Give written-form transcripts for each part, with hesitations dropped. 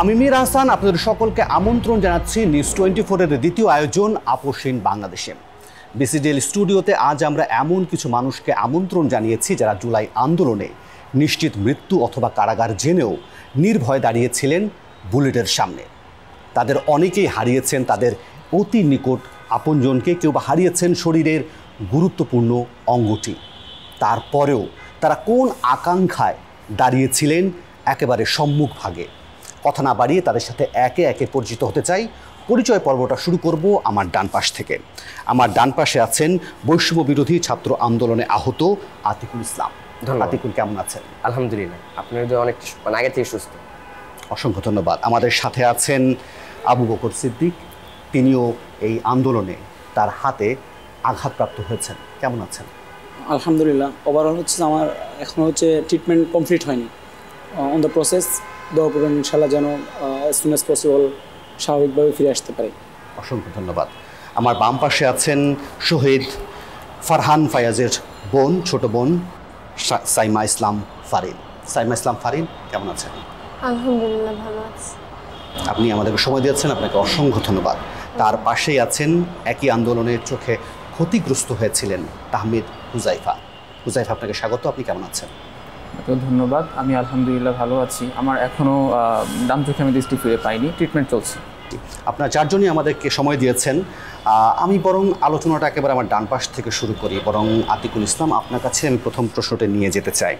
আমি মীর হাসান আপনাদের সকলকে আমন্ত্রণ জানাচ্ছি নিউজ 24-এর দ্বিতীয় আয়োজন আপোষহীন বাংলাদেশে। বিসিডিএল স্টুডিওতে আজ আমরা এমন কিছু মানুষকে আমন্ত্রণ জানিয়েছি যারা জুলাই আন্দোলনে নিশ্চিত মৃত্যু অথবা কারাগার জেনেও নির্ভয়ে দাঁড়িয়েছিলেন বুলেটের সামনে। তাদের অনেকেই হারিয়েছেন তাদের অতি নিকট আপনজনকে, কেউ বা হারিয়েছেন শরীরের গুরুত্বপূর্ণ অঙ্গটি। তারপরেও তারা কোন আকাঙ্ক্ষায় দাঁড়িয়েছিলেন একেবারে সম্মুখভাগে। কথা না বাড়িয়ে তাদের সাথে একে একে পরিচিত হতে চাই। পরিচয় পর্বটা শুরু করব আমার ডান পাশ থেকে। আমার ডান পাশে আছেন বৈষম্য বিরোধী ছাত্র আন্দোলনে আহত আতিকুল ইসলাম। আতিকুল, কেমন আছেন? আলহামদুলিল্লাহ, আপনার অনেক আগে থেকে সুস্থ। অসংখ্য ধন্যবাদ। আমাদের সাথে আছেন আবু বকর সিদ্দিক, তিনিও এই আন্দোলনে তার হাতে আঘাতপ্রাপ্ত হয়েছেন। কেমন আছেন? আলহামদুলিল্লাহ, ওভারঅল হচ্ছে আমার এখনও ট্রিটমেন্ট কমপ্লিট হয়নি, অন দ্য প্রসেস। দোয়া করবেন ইনশাআল্লাহ যেন অ্যাজ সুন অ্যাজ পসিবল স্বাভাবিকভাবে ফিরে আসতে পারি। অসংখ্য ধন্যবাদ। আমার বাম পাশে আছেন শহীদ ফারহান ফায়াজের বোন, ছোট বোন সাইমা ইসলাম ফারিন। সাইমা ইসলাম ফারিন, কেমন আছেন? আলহামদুলিল্লাহ, ভালো আছি। আপনি আমাদেরকে সময় দিয়েছেন, আপনাকে অসংখ্য ধন্যবাদ। তার পাশেই আছেন একই আন্দোলনের চোখে ক্ষতিগ্রস্ত হয়েছিলেন তাহমিদ হুজাইফা। হুজাইফা, আপনাকে স্বাগত। আপনি কেমন আছেন? ধন্যবাদ। আমি আলহামদুলিল্লাহ ভালো আছি। আমার এখনও ডান চোখে আমি দৃষ্টি ফিরে পাইনি, ট্রিটমেন্ট চলছে। আপনার চারজনই আমাদেরকে সময় দিয়েছেন। আমি বরং আলোচনাটা একেবারে আমার ডান পাশ থেকে শুরু করি। বরং আতিকুল ইসলাম, আপনার কাছে আমি প্রথম প্রশ্নটা নিয়ে যেতে চাই।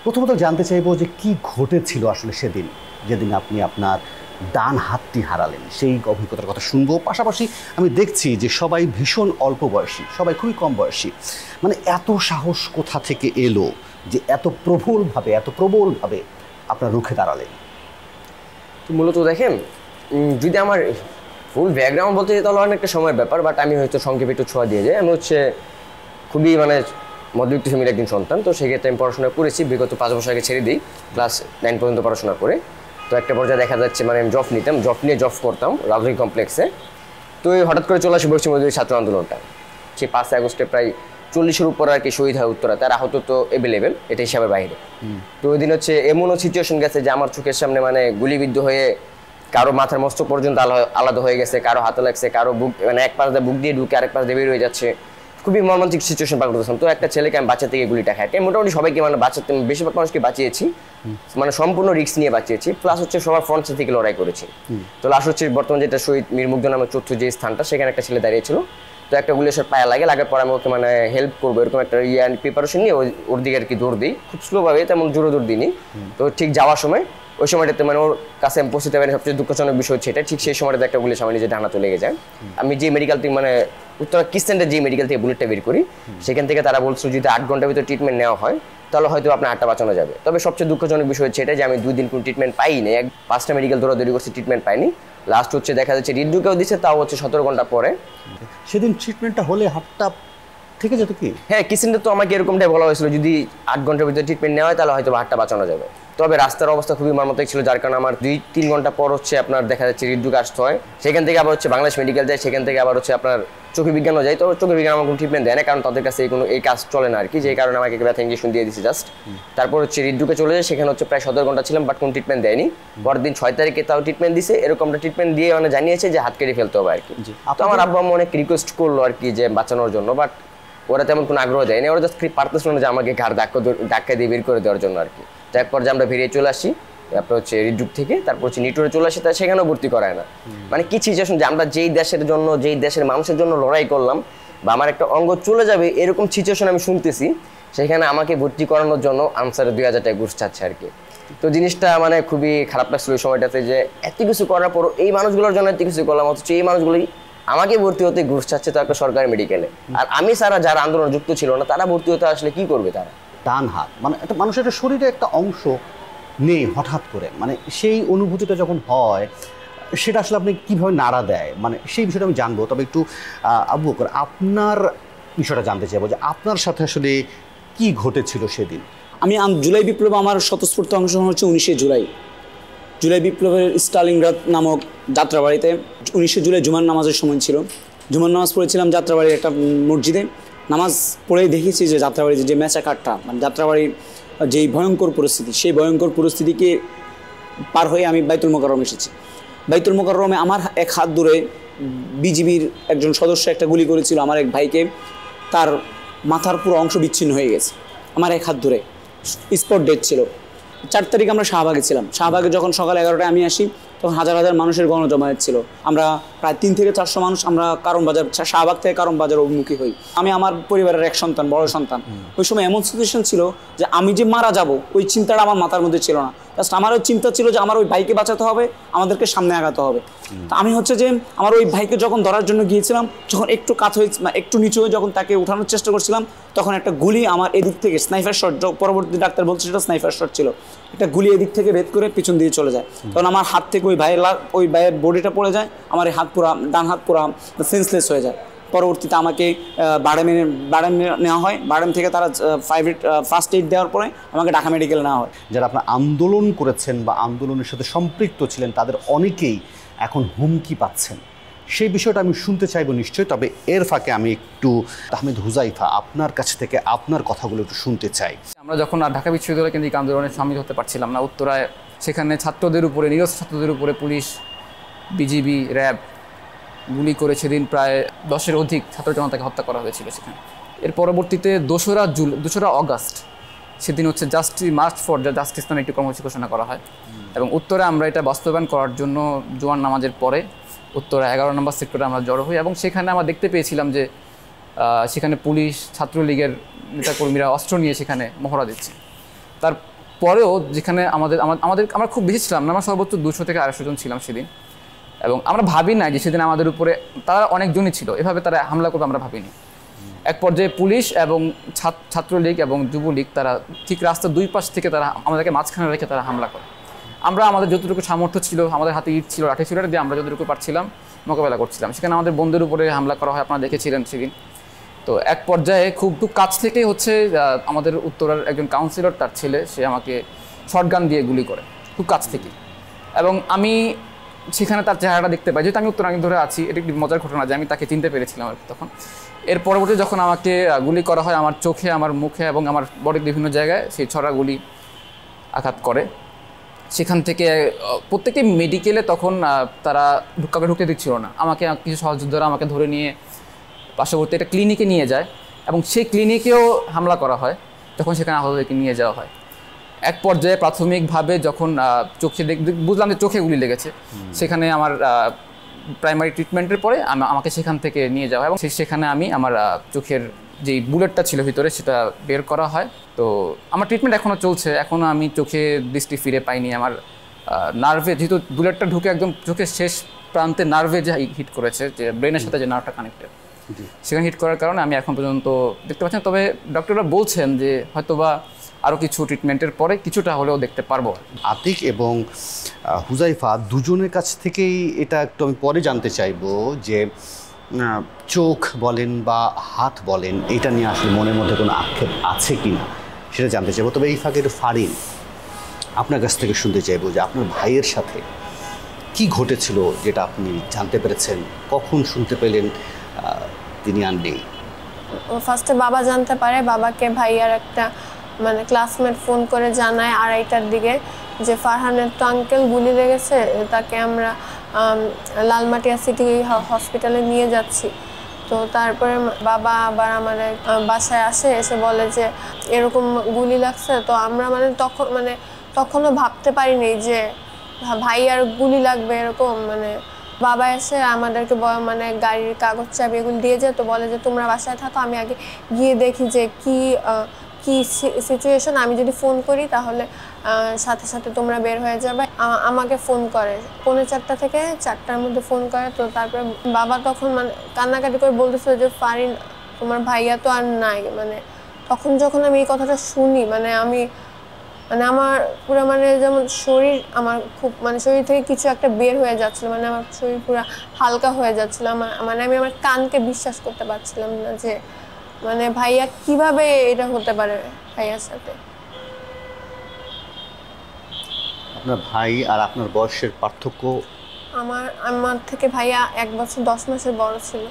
প্রথমত জানতে চাইব যে কি ঘটেছিল আসলে সেদিন, যেদিন আপনি আপনার ডান হাতটি হারালেন। সেই অভিজ্ঞতার কথা শুনবো। পাশাপাশি আমি দেখছি যে সবাই ভীষণ অল্প বয়সী, সবাই খুবই কম বয়সী। মানে এত সাহস কোথা থেকে এলো যে এত প্রবলভাবে আপনার রুখে দাঁড়ালেন? তো মূলত দেখেন, যদি আমার ফুল ব্যাকগ্রাউন্ড বলতে তাহলে অনেকটা সময়ের ব্যাপার, বাট আমি হয়তো সংক্ষেপে একটু ছোঁয়া দিয়ে যাই। আমি খুবই মধ্যবিত্ত ফ্যামিলির একজন সন্তান। তো সেক্ষেত্রে আমি পড়াশোনা করেছি, বিগত 5 বছর আগে ছেড়ে দিই, ক্লাস 9 পর্যন্ত পড়াশোনা করে। তো একটা পর্যায়ে দেখা যাচ্ছে আমি জব করতাম রাজনৈতিক কমপ্লেক্সে। তো হঠাৎ করে চলে আসে বৈষম্য বিরোধী ছাত্র আন্দোলনটা। সেই 5 আগস্টে প্রায় 40-এর উপর আর কি শহীদ হয় উত্তরা। তার আহত তো অ্যাভেলেবেল, এটা হিসাবের বাইরে। তো ওই দিন এমনও সিচুয়েশন গেছে যে আমার চোখের সামনে গুলিবিদ্ধ হয়ে কারো মাথার মস্তক পর্যন্ত আলাদা হয়ে গেছে, কারো হাতে লাগছে, কারো বুক এক পাশ দিয়ে বুক দিয়ে ঢুকে আরেক পাশ দিয়ে বের হয়ে যাচ্ছে। খুবই মর্মান্তিক সিচুয়েশন পার করতেছিলাম। তো একটা ছেলেকে আমি বাঁচাতে গিয়ে গুলিটা খাই। মোটামুটি সবাইকে বাঁচাতে, বেশিরভাগ মানুষকে বাঁচিয়েছি, সম্পূর্ণ রিস্ক নিয়ে বাঁচিয়েছি। প্লাস সবার ফ্রন্ট থেকে লড়াই করেছি। তো লাস্ট বর্তমানে যেটা শহীদ মীর মুগ্ধ নামের 4র্থ যে স্থানটা, সেখানে একটা ছেলে দাঁড়িয়েছিল। তো একটা গুলি এসে পায়ে লাগার পর আমি ওকে হেল্প করবো এরকম একটা প্রিপারেশন নিয়ে ওর দিকে আর কি দৌড় দিই, খুব স্লোভাবে, তেমন জোরে দৌড় দিইনি। তো ঠিক যাওয়ার সময় ওই সময়টাতে ওর কাছে আমি পৌঁছতে পারি। সবচেয়ে দুঃখজনক বিষয় হচ্ছে এটা, ঠিক সেই সময়টাতে একটা গুলি আমার নিজের ডানাতে লেগে যায়। আমি যে মেডিকেল থেকে উত্তরা কিস্টেন্ডের যে মেডিকেল থেকে বুলেটটা বের করি, সেখান থেকে তারা বলছিল যদি 8 ঘন্টার ভিতরে ট্রিটমেন্ট নেওয়া হয় তাহলে হয়তো আপনার 8টা বাঁচানো যাবে। তবে সবচেয়ে দুঃখজনক বিষয় হচ্ছে এটা যে আমি 2 দিন কোনো ট্রিটমেন্ট পাইনি। 5টা মেডিকেল দৌড়াদৌড়ি করছি, ট্রিটমেন্ট পাইনি। লাস্ট দেখা যাচ্ছে হৃদরোগেও দিচ্ছে, তাও 17 ঘন্টা পরে। সেদিন ট্রিটমেন্টটা হলে হাতটা থেকে যেত কি? হ্যাঁ, কিসেন্ডে তো আমাকে এরকমটাই বলা হয়েছিল, যদি 8 ঘন্টার ভিতরে ট্রিটমেন্ট নেওয়া হয় তাহলে হয়তো 8টা বাঁচানো যাবে। তবে রাস্তার অবস্থা খুবই মর্মান্তিক ছিল, যার কারণে আমার 2-3 ঘন্টা পর আপনার দেখা যাচ্ছে হৃদরোগ আসতে হয়। সেখান থেকে আবার বাংলাদেশ মেডিকেল যায়, সেখান থেকে আবার আপনার চোখে বিজ্ঞানও যায়। তো চোখে বিজ্ঞান আমার কোনো ট্রিটমেন্ট দেয় না, কারণ তাদের কাছে এই কাজ চলে না আর কি। যে কারণে আমাকে ব্যথা ইঞ্জেকশন দিয়ে দিচ্ছে জাস্ট। তারপর হৃদরোগে চলে যায়, সেখানে প্রায় 17 ঘন্টা ছিলাম, বাট কোনো ট্রিটমেন্ট দেয়নি। পরের দিন 6 তারিখে তাও ট্রিটমেন্ট দিছে। এরকমটা ট্রিটমেন্ট দিয়ে জানিয়েছে যে হাত কেটে ফেলতে হবে আর কি। তো আমার আব্বু আম্মু অনেক রিকোয়েস্ট করলো আর কি যে বাঁচানোর জন্য, বাট ওরা তেমন কোনো আগ্রহ দেয়নি। ওরা জাস্ট পারতেছিল না যে আমাকে ঘাড় ধাক্কা দিয়ে বের করে দেওয়ার জন্য আর কি। তো এক পর্যায়ে আমরা বেরিয়ে চলে আসি, তারপর হৃদরোগ থেকে, তারপর নিটোরে চলে আসি, তাই সেখানেও ভর্তি করায় না। কি সিচুয়েশন যে আমরা যেই দেশের জন্য, যেই দেশের মানুষের জন্য লড়াই করলাম, বা আমার একটা অঙ্গ চলে যাবে এরকম সিচুয়েশন আমি শুনতেছি, সেখানে আমাকে ভর্তি করানোর জন্য আনসারে 2000 টাকা ঘুষ চাচ্ছে আর কি। তো জিনিসটা খুবই খারাপ লাগছিল ওই সময়টাতে, যে এত কিছু করার পর এই মানুষগুলোর জন্য এত কিছু করলাম, অথচ এই মানুষগুলোই আমাকে ভর্তি হতে ঘুষ চাচ্ছে, তো একটা সরকারি মেডিকেলে। আর আমি ছাড়া যারা আন্দোলন যুক্ত ছিল না তারা ভর্তি হতে আসলে কি করবে তারা? ডান হাত একটা মানুষের শরীরে একটা অংশ নেই হঠাৎ করে, সেই অনুভূতিটা যখন হয় সেটা আসলে আপনি কীভাবে নাড়া দেয়, সেই বিষয়টা আমি জানবো। তবে একটু আবু বকর, আপনার বিষয়টা জানতে চাইবো যে আপনার সাথে আসলে কি ঘটেছিল সেদিন। আমি জুলাই বিপ্লব, আমার স্বতঃস্ফূর্ত অংশগ্রহণ হচ্ছে 19শে জুলাই। জুলাই বিপ্লবের স্টালিনগ্রাদ নামক যাত্রাবাড়িতে 19শে জুলাই জুমার নামাজের সময় ছিল। জুমার নামাজ পড়েছিলাম যাত্রাবাড়ির একটা মসজিদে। নামাজ পড়েই দেখেছি যে যাত্রাবাড়ির যে ম্যাচাকারটা, যাত্রাবাড়ির যেই ভয়ঙ্কর পরিস্থিতি, সেই ভয়ঙ্কর পরিস্থিতিকে পার হয়ে আমি বাইতুল মোকাররম এসেছি। বাইতুল মোকাররমে আমার এক হাত দূরে বিজিবির একজন সদস্য একটা গুলি করেছিল আমার এক ভাইকে, তার মাথার পুরো অংশ বিচ্ছিন্ন হয়ে গেছে আমার এক হাত দূরে, স্পট ডেট ছিল। 4 তারিখ আমরা শাহবাগে ছিলাম। শাহবাগে যখন সকাল 11টায় আমি আসি তখন হাজার হাজার মানুষের গণজমায়েত ছিল। আমরা প্রায় 300 থেকে 400 মানুষ আমরা কারণ বাজার, শাহবাগ থেকে কারণ বাজার অভিমুখী হই। আমি আমার পরিবারের এক সন্তান, বড় সন্তান। ওই সময় এমন সিচুয়েশন ছিল যে আমি যে মারা যাব ওই চিন্তাটা আমার মাথার মধ্যে ছিল না। জাস্ট আমার ওই চিন্তা ছিল যে আমার ওই ভাইকে বাঁচাতে হবে, আমাদেরকে সামনে আগাতে হবে। তা আমি হচ্ছে যে আমার ওই ভাইকে যখন ধরার জন্য গিয়েছিলাম, যখন একটু কাত হয়ে একটু নিচু হয়ে যখন তাকে উঠানোর চেষ্টা করছিলাম, তখন একটা গুলি আমার এদিক থেকে স্নাইপার শট, পরবর্তী ডাক্তার বলছে সেটা স্নাইপার শট ছিল, একটা গুলি এদিক থেকে ভেদ করে পিছন দিয়ে চলে যায়। তখন আমার হাত থেকে ওই ভাইয়ের বডিটা পড়ে যায়, আমার এই হাত পুরা, ডান হাত পুরা সেন্সলেস হয়ে যায়। পরবর্তীতে আমাকে বাড়েমে নেওয়া হয়। বাড়েম থেকে তারা ফার্স্ট এইড দেওয়ার পরে আমাকে ঢাকা মেডিকেল নেওয়া হয়। যারা আপনার আন্দোলন করেছেন বা আন্দোলনের সাথে সম্পৃক্ত ছিলেন তাদের অনেকেই এখন হুমকি পাচ্ছেন, সেই বিষয়টা আমি শুনতে চাইবো নিশ্চয়ই। তবে এর ফাঁকে আমি একটু আহমেদ হুজাইফা আপনার কাছ থেকে আপনার কথাগুলো একটু শুনতে চাই। আমরা যখন ঢাকা বিশ্ববিদ্যালয় কেন্দ্রিক আন্দোলনে সামিল হতে পারছিলাম না উত্তরায়, সেখানে ছাত্রদের উপরে, নিরস্ত্র ছাত্রদের উপরে পুলিশ, বিজিবি, র্যাব গুলি করে সেদিন প্রায় 10-এর অধিক ছাত্র জনতাকে হত্যা করা হয়েছিল সেখানে। এর পরবর্তীতে 2রা অগাস্ট সেদিন হচ্ছে মার্চ ফর জাস্টিস নামে একটি কর্মসূচি ঘোষণা করা হয় এবং উত্তরে আমরা এটা বাস্তবায়ন করার জন্য জুমার নামাজের পরে উত্তরে 11 নম্বর সেক্টরে আমরা জড়ো হই এবং সেখানে আমরা দেখতে পেয়েছিলাম যে সেখানে পুলিশ, ছাত্রলীগের নেতাকর্মীরা অস্ত্র নিয়ে সেখানে মহড়া দিচ্ছে। তারপরেও যেখানে আমরা খুব বেশি ছিলাম না, আমরা সর্বোচ্চ 200 থেকে 250 জন ছিলাম সেদিন, এবং আমরা ভাবি না যে সেদিন আমাদের উপরে তারা অনেকজনই ছিল, এভাবে তারা হামলা করবে আমরা ভাবিনি। এক পর্যায়ে পুলিশ এবং ছাত্রলীগ এবং যুবলীগ তারা ঠিক রাস্তার 2 পাশ থেকে তারা আমাদেরকে মাঝখানে রেখে তারা হামলা করে। আমরা আমাদের যতটুকু সামর্থ্য ছিল, আমাদের হাতে ইট ছিল, লাঠি ছিল, দিয়ে আমরা যতটুকু পারছিলাম মোকাবেলা করছিলাম। সেখানে আমাদের বন্ধুদের উপরে হামলা করা হয়, আপনারা দেখেছিলেন সেদিন। তো এক পর্যায়ে খুব কাছ থেকেই হচ্ছে আমাদের উত্তরার একজন কাউন্সিলর, তার ছেলে, সে আমাকে শটগান দিয়ে গুলি করে খুব কাছ থেকে, এবং আমি সেখানে তার চেহারাটা দেখতে পাই। যেহেতু আমি উত্তরাঙ্গে ধরে আছি, এটা একটি মজার ঘটনা যে আমি তাকে চিনতে পেরেছিলাম আর তখন। এর পরবর্তী যখন আমাকে গুলি করা হয়, আমার চোখে, আমার মুখে এবং আমার বডির বিভিন্ন জায়গায় সেই ছড়া গুলি আঘাত করে। সেখান থেকে প্রত্যেকটি মেডিকেলে তখন তারা কাউকে ঢুকতে দিচ্ছিল না। আমাকে কিছু সহযোদ্ধারা আমাকে ধরে নিয়ে পার্শ্ববর্তী একটা ক্লিনিকে নিয়ে যায় এবং সেই ক্লিনিকেও হামলা করা হয়, তখন সেখানে আহতদেরকে নিয়ে যাওয়া হয়। এক পর্যায়ে প্রাথমিকভাবে যখন চোখে বুঝলাম যে চোখে গুলি লেগেছে, সেখানে আমার প্রাইমারি ট্রিটমেন্টের পরে আমাকে সেখান থেকে নিয়ে যাওয়া হয় এবং সেখানে আমি আমার চোখের যেই বুলেটটা ছিল ভিতরে সেটা বের করা হয়। তো আমার ট্রিটমেন্ট এখনও চলছে, এখনও আমি চোখে দৃষ্টি ফিরে পাইনি। আমার নার্ভে, যেহেতু বুলেটটা ঢুকে একদম চোখের শেষ প্রান্তে নার্ভে যে হিট করেছে, যে ব্রেনের সাথে যে নার্ভটা কানেক্টেড, সেখানে হিট করার কারণে আমি এখন পর্যন্ত দেখতে পাচ্ছি। তবে ডক্টররা বলছেন যে হয়তোবা আরও কিছু ট্রিটমেন্টের পরে কিছুটা হলেও দেখতে পারবো। আতিক এবং হুজাইফা দুজনের কাছ থেকেই এটা একটু আমি পরে জানতে চাইবো যে চোখ বলেন বা হাত বলেন, এটা নিয়ে আসলে মনের মধ্যে কোনো আক্ষেপ আছে কি না সেটা জানতে চাইবো। তবে এই ফাঁকে একটু ফারিন, আপনার কাছ থেকে শুনতে চাইবো যে আপনার ভাইয়ের সাথে কি ঘটেছিল যেটা আপনি জানতে পেরেছেন, কখন শুনতে পেলেন তিনি আর নেই? ফার্স্টে বাবা জানতে পারে, বাবাকে ভাইয়ার একটা মানে ক্লাসমেট ফোন করে জানায় 2:30টার দিকে যে ফারহানের তো আঙ্কেল গুলি লেগেছে, তাকে আমরা লালমাটিয়া সিটি হসপিটালে নিয়ে যাচ্ছি। তো তারপরে বাবা আবার আমাদের বাসায় আসে, এসে বলে যে এরকম গুলি লাগছে। তো আমরা তখনও ভাবতে পারিনি যে ভাইয়ার গুলি লাগবে এরকম। বাবা এসে আমাদেরকে গাড়ির কাগজ চাবি এগুলো দিয়ে যায়, তো বলে যে তোমরা বাসায় থাকো, আমি আগে গিয়ে দেখি যে কি সিচুয়েশন, আমি যদি ফোন করি তাহলে সাথে সাথে তোমরা বের হয়ে যাবে। আমাকে ফোন করে 4:45 থেকে 4টার মধ্যে ফোন করে। তো তারপরে বাবা তখন কান্নাকাটি করে বলতেছিল যে ফারিন তোমার ভাইয়া তো আর নাই। তখন যখন আমি এই কথাটা শুনি আমি আমার পুরো যেমন শরীর, আমার খুব শরীর থেকে কিছু একটা বের হয়ে যাচ্ছিল, আমার শরীর পুরো হালকা হয়ে যাচ্ছিল। আমি আমার কানকে বিশ্বাস করতে পারছিলাম না যে ভাইয়া কিভাবে এটা হতে পারে ভাইয়ার সাথে। আপনার ভাই আর আপনার বয়সের পার্থক্য? আমার থেকে ভাইয়া 1 বছর 10 মাসের বড় ছিল।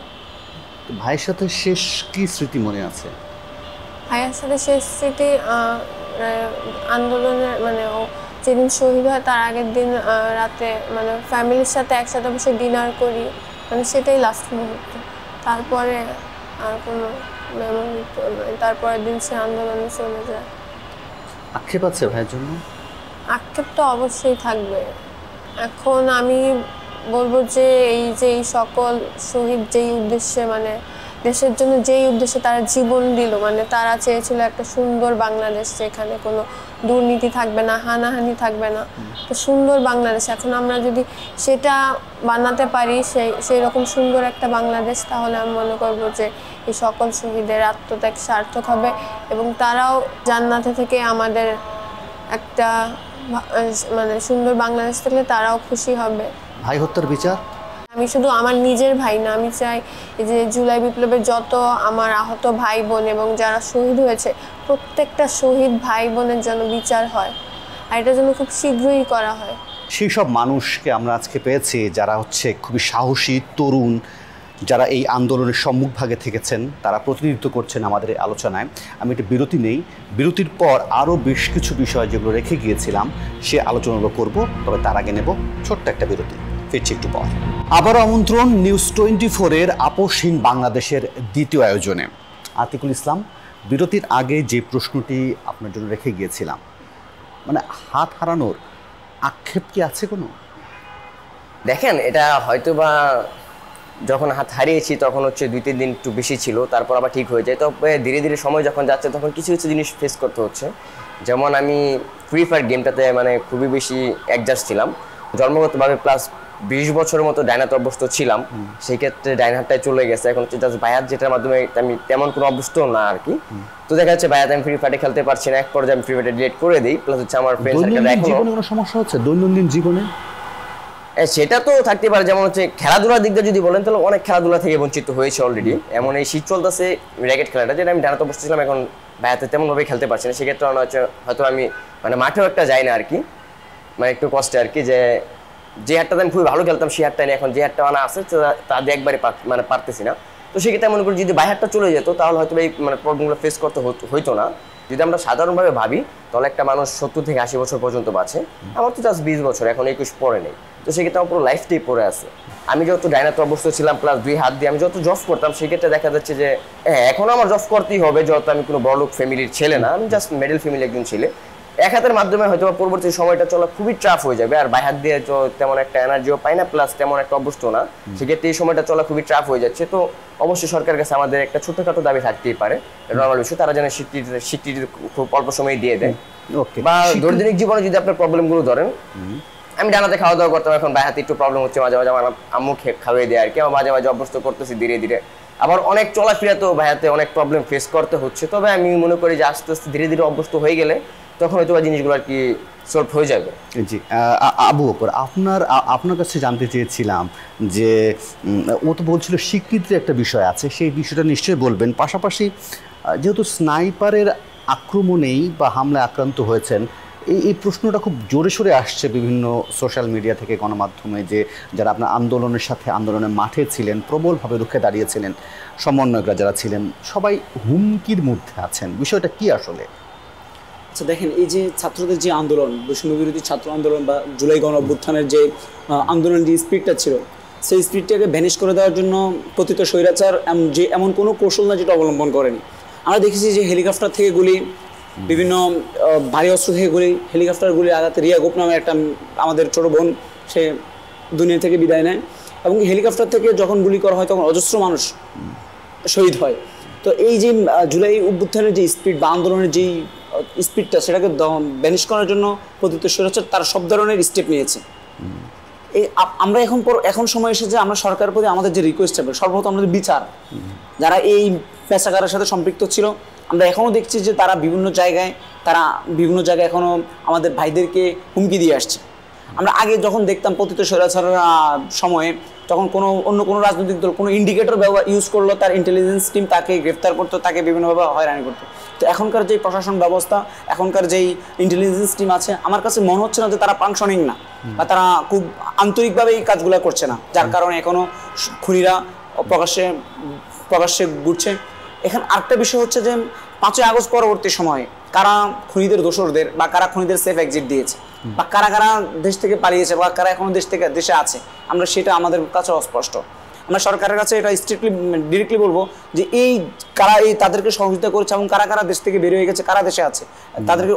ভাইয়ের সাথে শেষ কি স্মৃতি মনে আছে? ভাইয়ার সাথে শেষ স্মৃতি আন্দোলনের ও যেদিন শহীদ হয় তার আগের দিন রাতে মানে ফ্যামিলির সাথে একসাথে বসে ডিনার করি, মানে সেটাই লাস্ট মুহূর্ত। তারপরে আর কোনো মেমোরি তো নাই। তারপরের দিন সে আন্দোলনে চলে যায়। আক্ষেপ আছে ভাইয়ের জন্য? আক্ষেপ তো অবশ্যই থাকবে। এখন আমি বলবো যে এই সকল শহীদ যেই উদ্দেশ্যে মানে দেশের জন্য যেই উদ্দেশ্যে তারা জীবন দিল, মানে তারা চেয়েছিল একটা সুন্দর বাংলাদেশ যেখানে কোনো দুর্নীতি থাকবে না, হানাহানি থাকবে না, তো সুন্দর বাংলাদেশ। এখন আমরা যদি সেটা বানাতে পারি সেই রকম সুন্দর একটা বাংলাদেশ, তাহলে আমি মনে করবো যে এই সকল শহীদের আত্মত্যাগ সার্থক হবে এবং তারাও জান্নাতে থেকে আমাদের একটা মানে সুন্দর বাংলাদেশ থাকলে তারাও খুশি হবে। ভাই হত্যার বিচার আমি শুধু আমার নিজের ভাই না, আমি চাই যে জুলাই বিপ্লবের যত আমার আহত ভাই বোন এবং যারা শহীদ হয়েছে প্রত্যেকটা শহীদ ভাই বোনের জন্য বিচার হয়, আর এটা যেন খুব শীঘ্রই করা হয়। সেই সব মানুষকে আমরা আজকে পেয়েছি যারা খুবই সাহসী তরুণ, যারা এই আন্দোলনের সম্মুখভাগে থেকেছেন, তারা প্রতিনিধিত্ব করছেন আমাদের এই আলোচনায়। আমি একটা বিরতি নেই, বিরতির পর আরও বেশ কিছু বিষয় যেগুলো রেখে গিয়েছিলাম সে আলোচনাগুলো করব, তবে তার আগে নেব ছোট্ট একটা বিরতি। ফিরছি একটু পর। আবারও আমন্ত্রণ নিউজ 24-এর আপোষহীন বাংলাদেশের দ্বিতীয় আয়োজনে। আতিকুল ইসলাম, বিরতির আগে যে প্রশ্নটি আপনার জন্য রেখে গিয়েছিলাম, মানে হাত হারানোর আক্ষেপ কি আছে কোনো? দেখেন, এটা হয়তো বা যখন হাত হারিয়েছি তখন 2-3 দিন একটু বেশি ছিল, তারপর আবার ঠিক হয়ে যায়। তবে ধীরে ধীরে সময় যখন যাচ্ছে তখন কিছু কিছু জিনিস ফেস করতে হচ্ছে। যেমন আমি ফ্রি ফায়ার গেমটাতে মানে খুবই বেশি অ্যাডজাস্ট ছিলাম জন্মগতভাবে, প্লাস 20 বছরের মতো ডাইনাতে অভ্যস্ত ছিলাম। সেই ক্ষেত্রে ডাইনারটাই চলে গেছে। এখন জাস্ট বায়াত, যেটার মাধ্যমে আমি তেমন কোনো অভ্যস্ত না আর কি। তো দেখা যাচ্ছে বায়াত আমি ফ্রি ফায়ারে খেলতে পারছি না, এক পর্যায়ে আমি ফ্রি ফায়ারটা ডিলিট করে দিই। প্লাস আমার ফ্রেন্ড সার্কেল জীবনে কোনো সমস্যা হচ্ছে দৈনন্দিন জীবনে? সেটা তো থাকতে পারে। যেমন খেলাধুলার দিক দিয়ে যদি বলেন তাহলে অনেক খেলাধুলা থেকে বঞ্চিত হয়েছে অলরেডি। এমন এই শীত চলতেছে, র্যাকেট খেলাটা যেটা আমি ডানাতে বসতেছিলাম, এখন বায়াতে তেমনভাবে খেলতে পারছি না। সেক্ষেত্রে হয়তো আমি মানে মাঠেও একটা যাই না আর কি, মানে একটু কষ্টে আর কি। যে হাটটাতে আমি খুবই ভালো খেলতাম সেই হাটটা নিয়ে এখন যে হাটটা মানে আছে তা দিয়ে একবারে মানে পারতেছি না। তো সেক্ষেত্রে মনে করি যদি বাইহাটটা চলে যেত তাহলে হয়তো এই মানে প্রবলেমগুলো ফেস করতে হইতো না। যদি আমরা সাধারণভাবে ভাবি তাহলে একটা মানুষ 70 থেকে 80 বছর পর্যন্ত বাঁচে। আমার তো জাস্ট 20 বছর, এখন 21 পরে নেই। তো সেক্ষেত্রে আমার পুরো লাইফটাই পড়ে আছে। আমি যত ডাইনাতে অবস্থ ছিলাম, প্লাস 2 হাত দিয়ে আমি যত জব করতাম, সেক্ষেত্রে দেখা যাচ্ছে যে এখন আমার জব করতেই হবে, যত আমি কোনো বড়লোক ফ্যামিলির ছেলে না, আমি জাস্ট মিডল ফ্যামিলি একজন ছেলে। এক হাতের মাধ্যমে হয়তো পরবর্তী সময়টা চলা খুবই টাফ হয়ে যাবে, আর বাই হাত দিয়ে তো তেমন একটা এনার্জিও পাই না, প্লাস তেমন একটা অভ্যস্ত না। সেক্ষেত্রে এই সময়টা চলা খুবই টাফ হয়ে যাচ্ছে। তো অবশ্যই সরকারের কাছে আমাদের একটা ছোটখাটো দাবি থাকতেই পারে, নর্মাল বিষয়, তারা যেন স্বীকৃতি খুব অল্প সময়ে দিয়ে দেয়। বা দৈনন্দিন জীবনে যদি আপনার প্রবলেমগুলো ধরেন, আমি ডানাতে খাওয়া দাওয়া করতাম, এখন বাই হাতে একটু প্রবলেম হচ্ছে, মাঝে মাঝে আমার আম্মু খাওয়াই দেয় আর কি। আমার মাঝে মাঝে অভ্যস্ত করতেছি ধীরে ধীরে। আবার অনেক চলাফেরাতেও ভাই হাতে অনেক প্রবলেম ফেস করতে হচ্ছে। তবে আমি মনে করি যে আস্তে আস্তে ধীরে ধীরে অভ্যস্ত হয়ে গেলে তখন হয়তো জিনিসগুলো আর কি সলভ হয়ে যাবে। জি, আবু বকর, আপনার কাছে জানতে চেয়েছিলাম যে ও তো বলছিল স্বীকৃতির একটা বিষয় আছে, সেই বিষয়টা নিশ্চয়ই বলবেন। পাশাপাশি যেহেতু স্নাইপারের আক্রমণেই বা হামলায় আক্রান্ত হয়েছেন, এই প্রশ্নটা খুব জোরে সোরে আসছে বিভিন্ন সোশ্যাল মিডিয়া থেকে, গণমাধ্যমে, যে যারা আপনার আন্দোলনের সাথে আন্দোলনের মাঠে ছিলেন, প্রবলভাবে রুখে দাঁড়িয়েছিলেন, সমন্বয়করা যারা ছিলেন, সবাই হুমকির মধ্যে আছেন। বিষয়টা কি আসলে? আচ্ছা দেখেন, এই যে ছাত্রদের যে আন্দোলন, বৈষম্য বিরোধী ছাত্র আন্দোলন বা জুলাই গণ অভ্যুত্থানের যে আন্দোলনের যে স্পিডটা ছিল, সেই স্পিডটাকে ভ্যানিশ করে দেওয়ার জন্য পতিত স্বৈরাচার যে এমন কোনো কৌশল না যেটা অবলম্বন করেনি। আমরা দেখেছি যে হেলিকপ্টার থেকে গুলি, বিভিন্ন ভারী অস্ত্র থেকে গুলি, হেলিকপ্টার গুলি আঘাতে রিয়া গোপ নামে একটা আমাদের ছোটো বোন, সে দুনিয়া থেকে বিদায় নেয়, এবং হেলিকপ্টার থেকে যখন গুলি করা হয় তখন অজস্র মানুষ শহীদ হয়। তো এই যে জুলাই অভ্যুত্থানের যে স্পিড বা আন্দোলনের যেই স্পিডটা, সেটাকে ভ্যানিশ করার জন্য পতিত স্বৈরাচার তারা সব ধরনের স্টেপ নিয়েছে। এই আমরা এখন সময় এসেছে আমরা সরকারের প্রতি আমাদের যে রিকোয়েস্ট হবে, সর্বপ্রথম আমাদের বিচার। যারা এই পেশাগারের সাথে সম্পৃক্ত ছিল, আমরা এখনও দেখছি যে তারা বিভিন্ন জায়গায় এখনও আমাদের ভাইদেরকে হুমকি দিয়ে আসছে। আমরা আগে যখন দেখতাম পতিত স্বৈরাচারের সময়ে, তখন অন্য কোনো রাজনৈতিক দল কোনো ইন্ডিকেটর ইউজ করলো, তার ইন্টেলিজেন্স টিম তাকে গ্রেফতার করতো, তাকে বিভিন্নভাবে হয়রানি করতো। তো এখনকার যেই প্রশাসন ব্যবস্থা, এখনকার যেই ইন্টেলিজেন্স টিম আছে, আমার কাছে মনে হচ্ছে না যে তারা ফাংশনিং না, বা তারা খুব আন্তরিকভাবে এই কাজগুলো করছে না, যার কারণে এখনও খুনিরা প্রকাশ্যে ঘুরছে। এখানে আরেকটা বিষয় হচ্ছে যে 5ই আগস্ট পরবর্তী সময়ে কারা খুনিদের দোসরদের বা কারা খুনিদের সেফ এক্সিট দিয়েছে বা কারা কারা দেশ থেকে পালিয়েছে বা কারা এখনো দেশে আছে, আমরা সেটা আমাদের কাছে অস্পষ্ট। আমরা সরকারের কাছে এটা স্ট্রিক্টলি ডিরেক্টলি বলবো যে এই কারা তাদেরকে সহযোগিতা করেছে এবং কারা কারা দেশ থেকে বের হয়ে গেছে, কারা দেশে আছে, তাদেরকে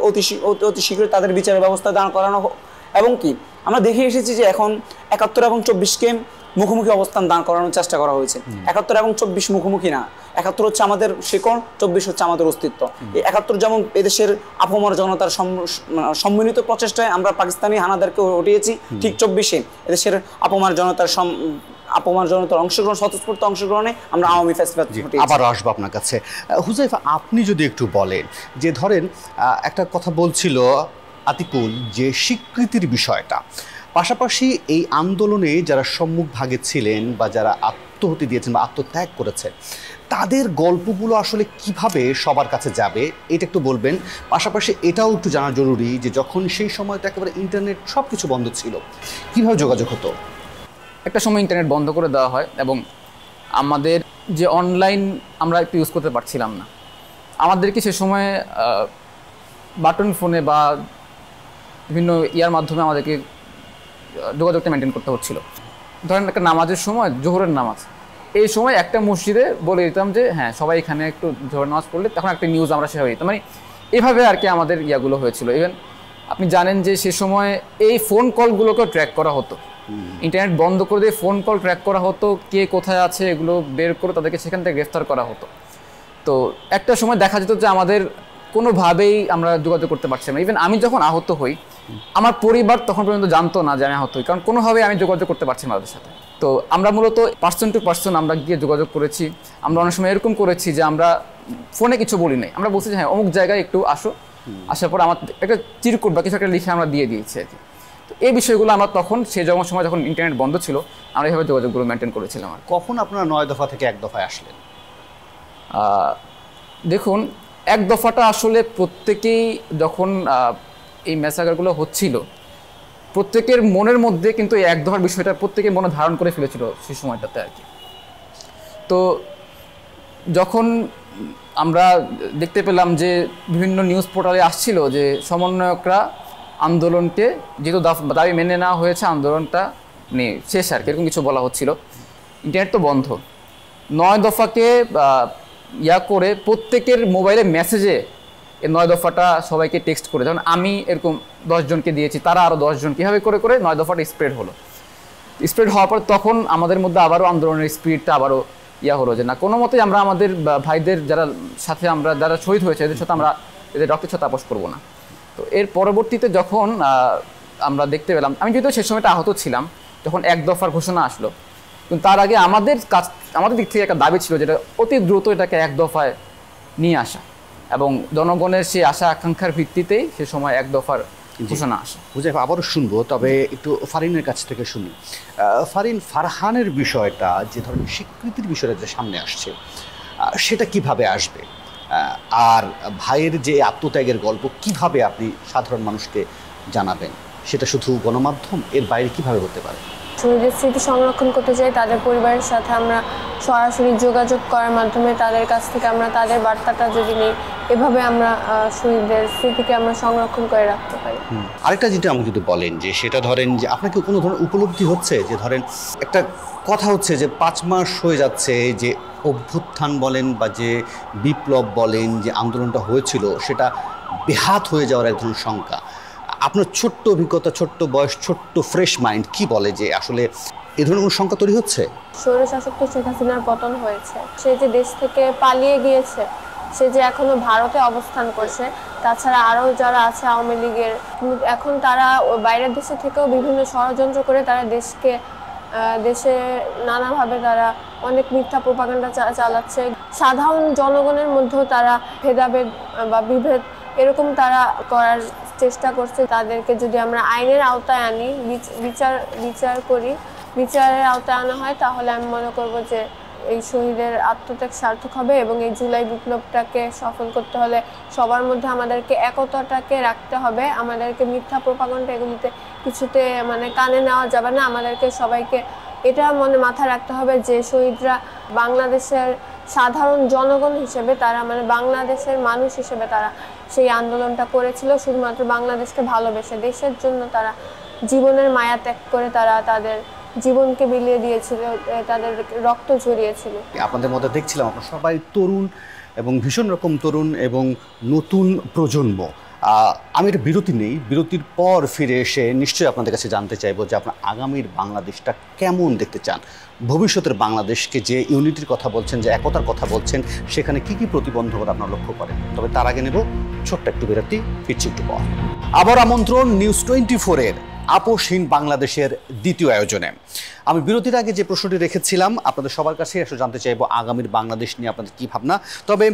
অতি শীঘ্রই তাদের বিচারের ব্যবস্থা দান করানো হোক। এবং কি আমরা দেখে এসেছি যে এখন 71 এবং 24কে মুখোমুখি অবস্থান দান করানোর চেষ্টা করা হয়েছে। 71 এবং 24 মুখোমুখি না, 71 হচ্ছে আমাদের শিকড়, 24 হচ্ছে আমাদের অস্তিত্ব। এই 71 যেমন এদেশের আপমর জনতার সম্মিলিত প্রচেষ্টায় আমরা পাকিস্তানি হানাদারকে হটিয়েছি, ঠিক 24-এ এদেশের আপমর জনতার অংশগ্রহণ, স্বতঃস্ফূর্ত অংশগ্রহণে আমরা আওয়ামী ফেস্টিভ্যাল হটিয়েছি। আবার আসবো আপনার কাছে। হুজাইফা, আপনি যদি একটু বলেন যে ধরেন একটা কথা বলছিল আতিকুল যে স্বীকৃতির বিষয়টা, পাশাপাশি এই আন্দোলনে যারা সম্মুখভাগে ছিলেন বা যারা আত্মহতি দিয়েছেন বা আত্মত্যাগ করেছেন, তাদের গল্পগুলো আসলে কিভাবে সবার কাছে যাবে এটা একটু বলবেন। পাশাপাশি এটাও একটু জানা জরুরি যে যখন সেই সময়টা একেবারে ইন্টারনেট সব কিছু বন্ধ ছিল, কিভাবে যোগাযোগ হতো? একটা সময় ইন্টারনেট বন্ধ করে দেওয়া হয় এবং আমাদের যে অনলাইন আমরা একটু ইউজ করতে পারছিলাম না। আমাদেরকে সে সময় বাটন ফোনে বা বিভিন্ন ইয়ার মাধ্যমে আমাদেরকে যোগাযোগটা মেনটেন করতে হচ্ছিল। ধরেন একটা নামাজের সময়, জোহরের নামাজ, এই সময় একটা মসজিদে বলে দিতাম যে হ্যাঁ সবাই এখানে একটু জোহর নামাজ পড়লে তখন একটা নিউজ আমরা সেভাবে দিতাম। মানে এভাবে আর কি আমাদের ইয়াগুলো হয়েছিল। ইভেন আপনি জানেন যে সে সময় এই ফোন কলগুলোকেও ট্র্যাক করা হতো। ইন্টারনেট বন্ধ করে দিয়ে ফোন কল ট্র্যাক করা হতো, কে কোথায় আছে এগুলো বের করে তাদেরকে সেখান থেকে গ্রেফতার করা হতো। তো একটা সময় দেখা যেত যে আমাদের কোনোভাবেই আমরা যোগাযোগ করতে পারছিলাম না। ইভেন আমি যখন আহত হই, আমার পরিবার তখন পর্যন্ত জানতো না যে আমি আহত হই, কারণ কোনোভাবেই আমি যোগাযোগ করতে পারছি না তাদের সাথে। তো আমরা মূলত পার্সন টু পার্সন আমরা গিয়ে যোগাযোগ করেছি। আমরা অনেক সময় এরকম করেছি যে আমরা ফোনে কিছু বলি নাই, আমরা বলছি যে হ্যাঁ অমুক জায়গায় একটু আসো, আসার পর আমার একটা চিরকুট বা কিছু একটা লিখে আমরা দিয়ে দিয়েছি আর কি। তো এই বিষয়গুলো আমরা তখন সেই সময় যখন ইন্টারনেট বন্ধ ছিল আমরা এইভাবে যোগাযোগগুলো মেনটেন করেছিলাম। আর কখন আপনারা 9 দফা থেকে 1 দফায় আসলেন? দেখুন, 1 দফাটা আসলে প্রত্যেকেই যখন এই ম্যাসাকারগুলো হচ্ছিল, প্রত্যেকের মনের মধ্যে কিন্তু এই 1 দফার বিষয়টা প্রত্যেকের মনে ধারণ করে ফেলেছিল সেই সময়টাতে আর কি। তো যখন আমরা দেখতে পেলাম যে বিভিন্ন নিউজ পোর্টালে আসছিল যে সমন্বয়করা আন্দোলনকে যেহেতু দাবি মেনে নেওয়া হয়েছে, আন্দোলনটা নেই শেষ আর কি, এরকম কিছু বলা হচ্ছিল। ইন্টারনেট তো বন্ধ, 9 দফাকে ইয়া করে প্রত্যেকের মোবাইলে মেসেজে এই 9 দফাটা সবাইকে টেক্সট করে, যেমন আমি এরকম 10 জনকে দিয়েছি, তারা আরও 10 জন, কীভাবে করে করে 9 দফাটা স্প্রেড হলো। স্প্রেড হওয়ার পর তখন আমাদের মধ্যে আবারও আন্দোলনের স্পিরিটটা আবারও ইয়া হলো যে না, কোনো মতেই আমরা আমাদের ভাইদের যারা শহীদ হয়েছে এদের সাথে আমরা এদের রক্তের সাথে আপোষ করবো না। তো এর পরবর্তীতে যখন আমরা দেখতে পেলাম, আমি যেহেতু সে সময়টা আহত ছিলাম যখন 1 দফার ঘোষণা আসলো, কিন্তু তার আগে আমাদের দিক থেকে একটা দাবি ছিল যেটা অতি দ্রুত এটাকে 1 দফায় নিয়ে আসা, এবং জনগণের সেই আশা আকাঙ্ক্ষার ভিত্তিতেই সে সময় 1 দফার ঘোষণা আসে। হুজাইফা, আবারও শুনবো, তবে একটু ফারিনের কাছ থেকে শুনি। ফারিন, ফারহানের বিষয়টা যে ধরনের স্বীকৃতির বিষয়টা যে সামনে আসছে, সেটা কিভাবে আসবে? আর ভাইয়ের যে আত্মত্যাগের গল্প কিভাবে আপনি সাধারণ মানুষকে জানাবেন, সেটা শুধু গণমাধ্যম, এর বাইরে কিভাবে হতে পারে? শহীদের স্মৃতি সংরক্ষণ করতে চাই, তাদের পরিবারের সাথে আমরা সরাসরি যোগাযোগ করার মাধ্যমে তাদের কাছ থেকে আমরা তাদের বার্তাটা যদি নিই, এভাবে আমরা শহীদের স্মৃতিকে আমরা সংরক্ষণ করে রাখতে পারি। আরেকটা যেটা আমাকে যদি বলেন যে সেটা ধরেন যে আপনাকে কোনো ধরনের উপলব্ধি হচ্ছে যে ধরেন একটা কথা হচ্ছে যে 5 মাস হয়ে যাচ্ছে যে অভ্যুত্থান বলেন বা যে বিপ্লব বলেন যে আন্দোলনটা হয়েছিল সেটা বেহাত হয়ে যাওয়ার এক ধরনের শঙ্কা। আপনার ছোট্ট অভিজ্ঞতা, ছোট্ট বয়স, ছোট্ট ফ্রেশ মাইন্ড কি বলে যে আসলে এই ধরনের কোনো শঙ্কা তৈরি হচ্ছে? স্বৈরশাসক শেখ হাসিনার পতন হয়েছে, সে যে দেশ থেকে পালিয়ে গিয়েছে, সে যে এখনো ভারতে অবস্থান করছে, তাছাড়া আরও যারা আছে আওয়ামী লীগের, এখন তারা বাইরের দেশে থেকেও বিভিন্ন ষড়যন্ত্র করে তারা দেশে নানাভাবে তারা অনেক মিথ্যা প্রোপাগান্ডা চালাচ্ছে। সাধারণ জনগণের মধ্যেও তারা ভেদাভেদ বা বিভেদ এরকম তারা করার চেষ্টা করছে। তাদেরকে যদি আমরা আইনের আওতায় আনি, বিচার করি, বিচারের আওতায় আনা হয়, তাহলে আমি মনে করব যে এই শহীদের আত্মত্যাগ সার্থক হবে। এবং এই জুলাই বিপ্লবটাকে সফল করতে হলে সবার মধ্যে আমাদেরকে একতাটাকে রাখতে হবে। আমাদেরকে মিথ্যা প্রোপাগান্ডা এগুলিতে কিছুতে কানে নেওয়া যাবে না। আমাদেরকে সবাইকে এটা মাথায় রাখতে হবে যে শহীদরা বাংলাদেশের সাধারণ জনগণ হিসেবে তারা মানে বাংলাদেশের মানুষ হিসেবে তারা সেই আন্দোলনটা করেছিল শুধুমাত্র বাংলাদেশকে ভালোবেসে। দেশের জন্য তারা জীবনের মায়া ত্যাগ করে তারা তাদের জীবনকে বিলিয়ে দিয়েছিল, তাদের রক্ত ঝরিয়েছিল। আপনাদের মধ্যে দেখছিলাম আপনারা সবাই তরুণ এবং ভীষণ রকম তরুণ এবং নতুন প্রজন্ম। আমি একটা বিরতি নেই, বিরতির পর ফিরে এসে নিশ্চয়ই আপনাদের কাছে জানতে চাইবো যে আপনার আগামীর বাংলাদেশটা কেমন দেখতে চান, ভবিষ্যতের বাংলাদেশকে যে ইউনিটির কথা বলছেন, যে একতার কথা বলছেন, সেখানে কি কি প্রতিবন্ধকতা আপনারা লক্ষ্য করেন। তবে তার আগে নেব ছোট্ট একটু বিরতি, ফিরছি একটু পর। আবার আমন্ত্রণ নিউজ 24-এর আপোষহীন বাংলাদেশের দ্বিতীয় আয়োজনে। আমি বিরতির আগে যে প্রশ্নটি রেখেছিলাম আপনাদের সবার কাছে আসলে জানতে চাইবো আগামীর বাংলাদেশ নিয়ে আপনাদের কী ভাবনা। তবে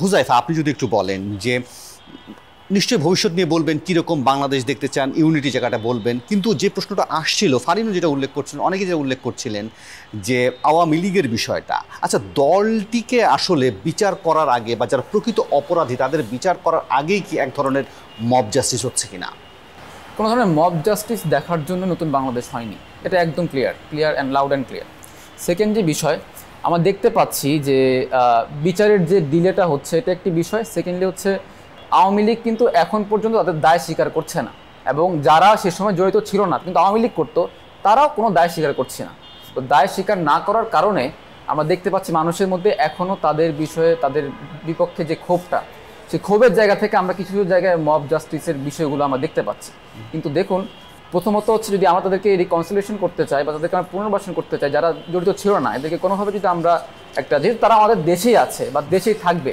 হুজাইফা, আপনি যদি একটু বলেন যে নিশ্চয়ই ভবিষ্যৎ নিয়ে বলবেন, কীরকম বাংলাদেশ দেখতে চান, ইউনিটি জায়গাটা বলবেন, কিন্তু যে প্রশ্নটা আসছিল ফারিনও যেটা উল্লেখ করছিলেন, অনেকে যেটা উল্লেখ করছিলেন যে আওয়ামী লীগের বিষয়টা। আচ্ছা, দলটিকে আসলে বিচার করার আগে বা যারা প্রকৃত অপরাধী তাদের বিচার করার আগেই কি এক ধরনের মব জাস্টিস হচ্ছে কিনা? কোনো ধরনের মব জাস্টিস দেখার জন্য নতুন বাংলাদেশ হয়নি, এটা একদম clear and loud and clear. Second যে বিষয় আমরা দেখতে পাচ্ছি যে বিচারের যে ডিলেটা হচ্ছে এটা একটি বিষয়। সেকেন্ডলি হচ্ছে আওয়ামী লীগ কিন্তু এখন পর্যন্ত তাদের দায় স্বীকার করছে না, এবং যারা সে সময় জড়িত ছিল না কিন্তু আওয়ামী লীগ করতো তারাও কোনো দায় স্বীকার করছে না। তো দায় স্বীকার না করার কারণে আমরা দেখতে পাচ্ছি মানুষের মধ্যে এখনও তাদের বিষয়ে, তাদের বিপক্ষে যে ক্ষোভটা, সেই ক্ষোভের জায়গা থেকে আমরা কিছু জায়গায় মব জাস্টিসের বিষয়গুলো আমরা দেখতে পাচ্ছি। কিন্তু দেখুন, প্রথমত হচ্ছে যদি আমরা তাদেরকে রিকনসিলিয়েশন করতে চাই বা তাদেরকে আমরা পুনর্বাসন করতে চাই, যারা জড়িত ছিল না এদেরকে কোনোভাবে যদি আমরা একটা, যেহেতু তারা আমাদের দেশেই আছে বা দেশেই থাকবে,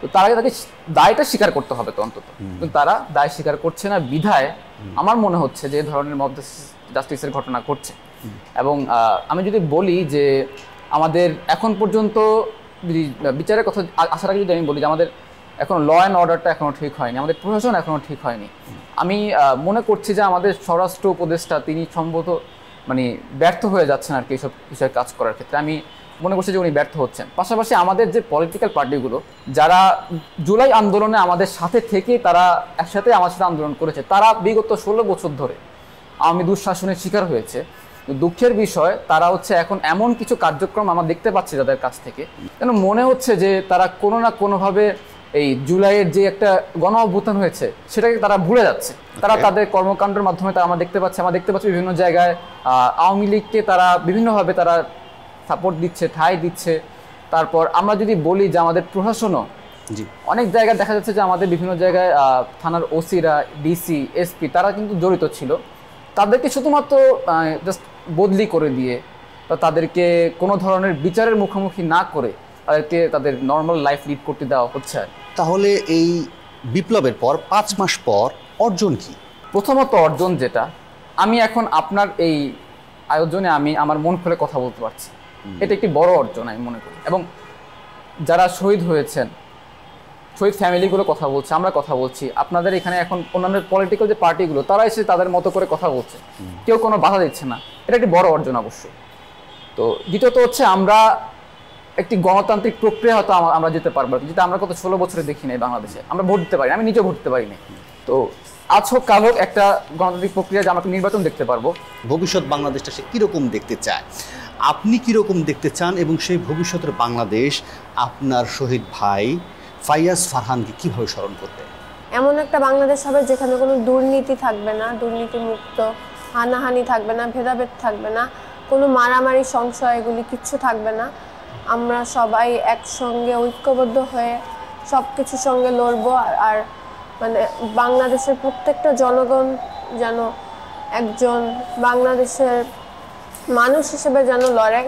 তো তার আগে তাকে দায়টা স্বীকার করতে হবে তো অন্তত। কিন্তু তারা দায় স্বীকার করছে না বিধায় আমার মনে হচ্ছে যে ধরনের মব জাস্টিসের ঘটনা ঘটছে। এবং আমি যদি বলি যে আমাদের এখন পর্যন্ত যদি বিচারের কথা আসার আগে যদি আমি বলি যে আমাদের এখন ল অ্যান্ড অর্ডারটা এখনও ঠিক হয়নি, আমাদের প্রশাসন এখনও ঠিক হয়নি। আমি মনে করছি যে আমাদের স্বরাষ্ট্র উপদেষ্টা তিনি সম্ভবত মানে ব্যর্থ হয়ে যাচ্ছেন আর কি এইসব বিষয়ে কাজ করার ক্ষেত্রে। আমি মনে করছি যে উনি ব্যর্থ হচ্ছেন। পাশাপাশি আমাদের যে পলিটিক্যাল পার্টিগুলো যারা জুলাই আন্দোলনে আমাদের সাথে থেকে তারা একসাথে আমার সাথে আন্দোলন করেছে, তারা বিগত 16 বছর ধরে আওয়ামী দুঃশাসনের শিকার হয়েছে। দুঃখের বিষয় তারা হচ্ছে এখন এমন কিছু কার্যক্রম আমরা দেখতে পাচ্ছি তাদের কাছ থেকে, যেন মনে হচ্ছে যে তারা কোনো না কোনোভাবে এই জুলাইয়ের যে একটা গণ অভ্যুত্থান হয়েছে সেটাকে তারা ভুলে যাচ্ছে। তারা তাদের কর্মকাণ্ডের মাধ্যমে তারা আমরা দেখতে পাচ্ছি বিভিন্ন জায়গায় আওয়ামী লীগকে তারা বিভিন্নভাবে তারা সাপোর্ট দিচ্ছে, ঠাঁই দিচ্ছে। তারপর আমরা যদি বলি যে আমাদের প্রশাসনও অনেক জায়গায় দেখা যাচ্ছে যে আমাদের বিভিন্ন জায়গায় থানার ওসিরা, ডিসি, এসপি তারা কিন্তু জড়িত ছিল, তাদেরকে শুধুমাত্র জাস্ট বদলি করে দিয়ে বা তাদেরকে কোনো ধরনের বিচারের মুখোমুখি না করে তাদেরকে তাদের নর্মাল লাইফ লিড করতে দেওয়া হচ্ছে। তাহলে এই বিপ্লবের পর 5 মাস পর অর্জন কি? প্রথমত অর্জন যেটা, আমি এখন আপনার এই আয়োজনে আমি আমার মন খুলে কথা বলতে পারছি, এটা একটি বড় অর্জন আমি মনে করি। এবং যারা শহীদ হয়েছেন, শহীদ ফ্যামিলিগুলো কথা বলছে, আমরা কথা বলছি, আপনাদের এখানে এখন অন্যান্য পলিটিক্যাল যে পার্টিগুলো তারা এসে তাদের মতো করে কথা বলছে, কেউ কোনো বাধা দিচ্ছে না, এটা একটি বড় অর্জন অবশ্যই। তো দ্বিতীয়ত হচ্ছে আমরা একটি গণতান্ত্রিক প্রক্রিয়া হয়তো আমরা যেতে পারবো, যেটা আমরা গত 16 বছরে দেখি নাই বাংলাদেশে। আমরা ভোট দিতে পারি, আমি নিজেও ভোট দিতে পারি না। তো আজ হোক কাল হোক একটা গণতান্ত্রিক প্রক্রিয়া যে আমরা নির্বাচন দেখতে পারবো। ভবিষ্যৎ বাংলাদেশটা সে কীরকম দেখতে চায়, আপনি কীরকম দেখতে চান, এবং সেই ভবিষ্যতের বাংলাদেশ আপনার শহীদ ভাই ফাইয়াজ ফারহানকে কীভাবে স্মরণ করবে? এমন একটা বাংলাদেশ হবে যেখানে কোনো দুর্নীতি থাকবে না, দুর্নীতি মুক্ত, হানাহানি থাকবে না, ভেদাভেদ থাকবে না, কোনো মারামারি, সংশয় এগুলি কিচ্ছু থাকবে না। আমরা সবাই একসঙ্গে ঐক্যবদ্ধ হয়ে সব কিছুর সঙ্গে লড়বো। আর মানে বাংলাদেশের প্রত্যেকটা জনগণ যেন একজন বাংলাদেশের মানুষ হিসেবে যেন লড়ে,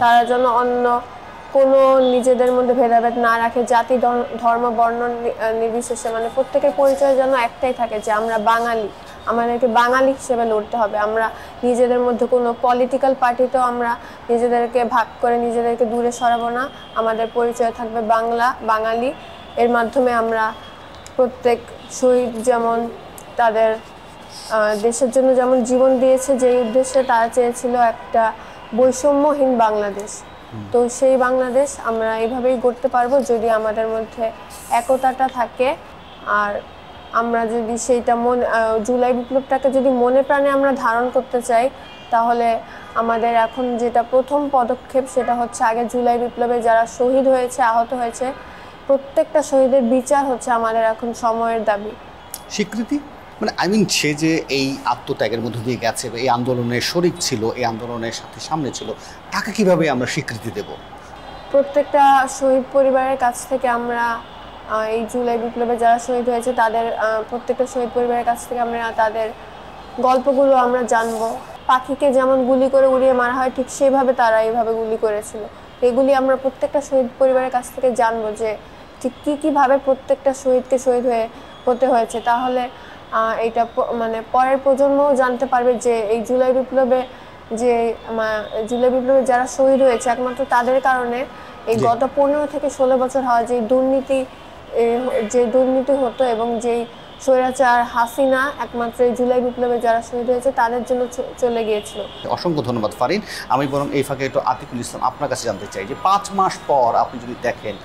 তারা যেন অন্য কোনো নিজেদের মধ্যে ভেদাভেদ না রাখে, জাতি ধর্ম বর্ণ নির্বিশেষে মানে প্রত্যেকের পরিচয় যেন একটাই থাকে যে আমরা বাঙালি, আমাদেরকে বাঙালি হিসেবে লড়তে হবে। আমরা নিজেদের মধ্যে কোনো পলিটিক্যাল পার্টিতেও আমরা নিজেদেরকে ভাগ করে নিজেদেরকে দূরে সরাবো না, আমাদের পরিচয় থাকবে বাংলা, বাঙালি। এর মাধ্যমে আমরা প্রত্যেক শহীদ যেমন তাদের দেশের জন্য যেমন জীবন দিয়েছে, যেই উদ্দেশ্যে তারা চেয়েছিল একটা বৈষম্যহীন বাংলাদেশ, তো সেই বাংলাদেশ আমরা এইভাবেই গড়তে পারবো যদি আমাদের মধ্যে একতাটা থাকে। আর আমরা যদি সেইটা জুলাই বিপ্লবটাকে যদি মনে প্রাণে আমরা ধারণ করতে চাই, তাহলে আমাদের এখন যেটা প্রথম পদক্ষেপ সেটা হচ্ছে আগে জুলাই বিপ্লবে যারা শহীদ হয়েছে, আহত হয়েছে, প্রত্যেকটা শহীদের বিচার হচ্ছে আমাদের এখন সময়ের দাবি। স্বীকৃতি মানে সে যে এই আত্মত্যাগের মধ্য দিয়ে গেছে, এই আন্দোলনের শরিক ছিল, এই আন্দোলনের সাথে সামনে ছিল, তাকে কিভাবে আমরা স্বীকৃতি দেব? প্রত্যেকটা শহীদ পরিবারের কাছ থেকে আমরা এই জুলাই বিপ্লবে যারা শহীদ হয়েছে তাদের প্রত্যেকটা শহীদ পরিবারের কাছ থেকে আমরা তাদের গল্পগুলো আমরা জানবো। পাখিকে যেমন গুলি করে উড়িয়ে মারা হয়, ঠিক সেইভাবে তারা এইভাবে গুলি করেছিল। এগুলি আমরা প্রত্যেকটা শহীদ পরিবারের কাছ থেকে জানবো যে ঠিক কীভাবে প্রত্যেকটা শহীদকে শহীদ হতে হয়েছে। তাহলে এইটা মানে পরের প্রজন্মও জানতে পারবে যে এই জুলাই বিপ্লবে যারা শহীদ হয়েছে একমাত্র তাদের কারণে এই গত 15 থেকে 16 বছর হওয়া যে দুর্নীতি হতো এবং যেই স্বৈরাচার হাসিনা একমাত্র এই জুলাই বিপ্লবে যারা শহীদ হয়েছে তাদের জন্য চলে গিয়েছিল। অসংখ্য ধন্যবাদ ফারিন। আমি বরং এই ফাঁকে একটু আতিকুল ইসলাম আপনার কাছে জানতে চাই যে 5 মাস পর আপনি যদি দেখেন,